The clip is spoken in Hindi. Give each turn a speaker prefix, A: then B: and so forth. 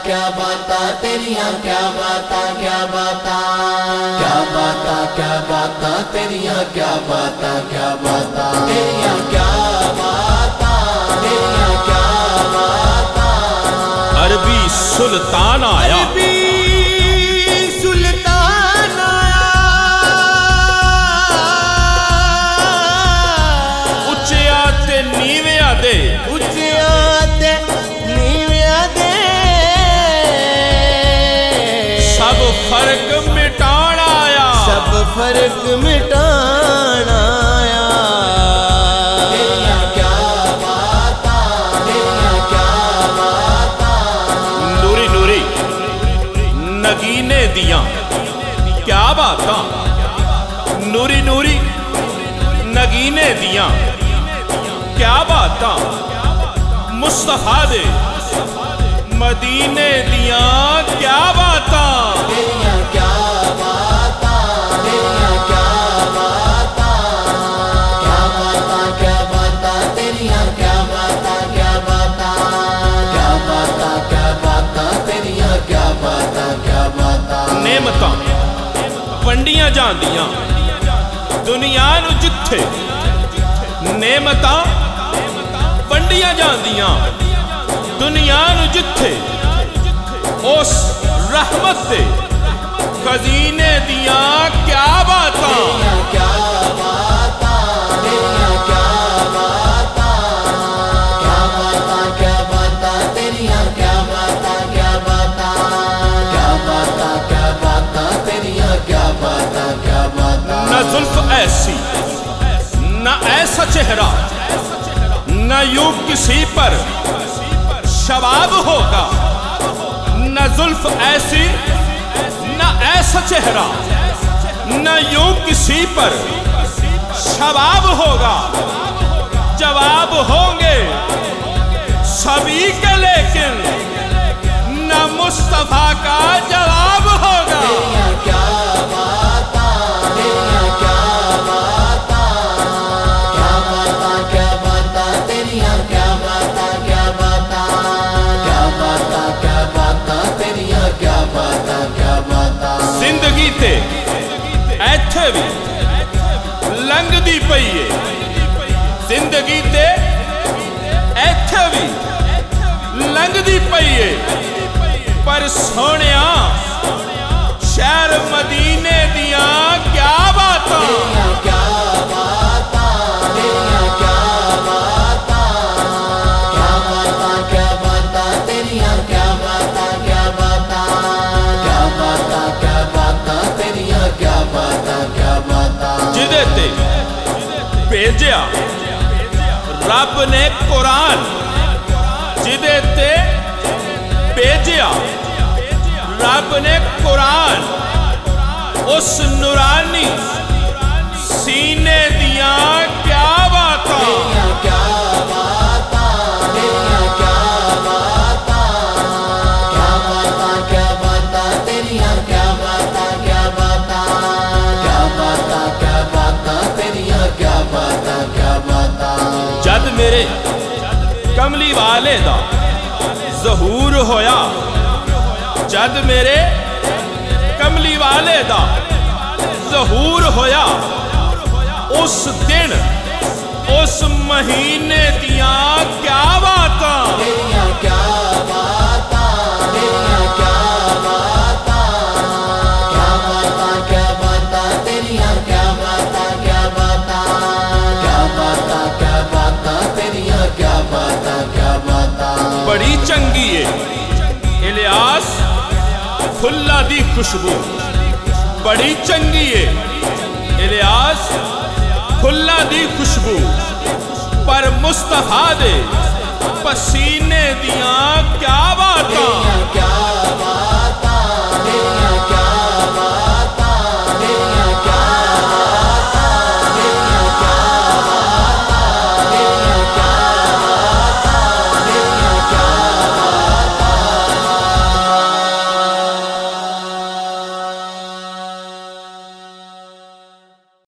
A: क्या बाता तेरिया क्या बाता क्या बाता क्या बाता क्या बाता तेरिया क्या बाता तेरिया क्या बाता तेरिया क्या बाता।
B: अरबी सुल्तान आया,
A: अरबी सुल्तान आया,
B: उच्चिया ते नीविया दे,
A: उच्चिया ते नीविया दे,
B: सब फर्क मिटाण आया,
A: सब फर्क मिटाण आया। तेरिया क्या बाता तेरिया क्या बाता।
B: नूरी नूरी नगीने दिया क्या बातां, नूरी नूरी नगीने दिया क्या बातां, मुस्तफा दे मदीने दिया क्या बातां।
A: तेरिया क्या बाता तेरिया क्या बाता क्या बाता क्या बाता तेरिया क्या बाता क्या बाता क्या बाता क्या बाता तेरिया क्या बाता।
B: नेमतां वंडियां जांदियां दुनिया नूं जिथे, नेमतां वंडियां जांदियां दुनिया नूं जिथे, उस रहमत दे खजीने दिया क्या बातां।
A: तेरिया क्या बाता तेरिया क्या बाता क्या बाता क्या बाता तेरिया क्या बाता क्या बाता क्या बाता क्या बाता तेरिया क्या बाता।
B: न जुल्फ ऐसी न ऐसा चेहरा, न यूं किसी पर शबाब होगा, न जुल्फ ऐसी न ऐसा चेहरा, न यूं किसी पर शबाब होगा। जवाब होंगे सभी के लेकिन न मुस्तफा का जवाब होगा।
A: तेरिया क्या बाता तेरिया क्या बाता क्या बाता क्या बाता तेरिया क्या बाता क्या बाता क्या बाता क्या बाता तेरिया क्या बाता।
B: जिंदगी ते ऐथे भी लंघदी पई है, जिंदगी ते ऐथे भी लंघदी पई है, पर सोहणिया शहर मदीने दिया क्या बातां।
A: तेरिया क्या बाता तेरिया क्या बाता क्या बाता क्या बाता तेरिया क्या बाता क्या बाता क्या बाता क्या बाता तेरिया क्या बाता।
B: जिदे ते भेजिया रब ने कुरान, जिदे ते भेजिया रब ने कुरान, उस नूरानी सीने दिया क्या बातां।
A: तेरिया क्या बाता तेरिया क्या बाता क्या बाता क्या बाता तेरिया क्या बाता क्या बाता क्या बाता क्या बाता तेरिया क्या बाता।
B: जद मेरे कमली वाले दा ज़हूर होया, जद मेरे कमली वाले दा ज़हूर होया, उस दिन उस महीने दिया क्या बातां।
A: तेरिया क्या बाता तेरिया क्या बाता क्या बाता क्या बाता तेरिया क्या बाता क्या बाता क्या बाता क्या बाता तेरिया क्या बाता।
B: बड़ी चंगी है इलियास फुल्ला दी खुशबू, बड़ी चंगी है इलियास फुल्ला दी खुशबू, पर मुस्तफा दे पसीने दिया क्या बातां।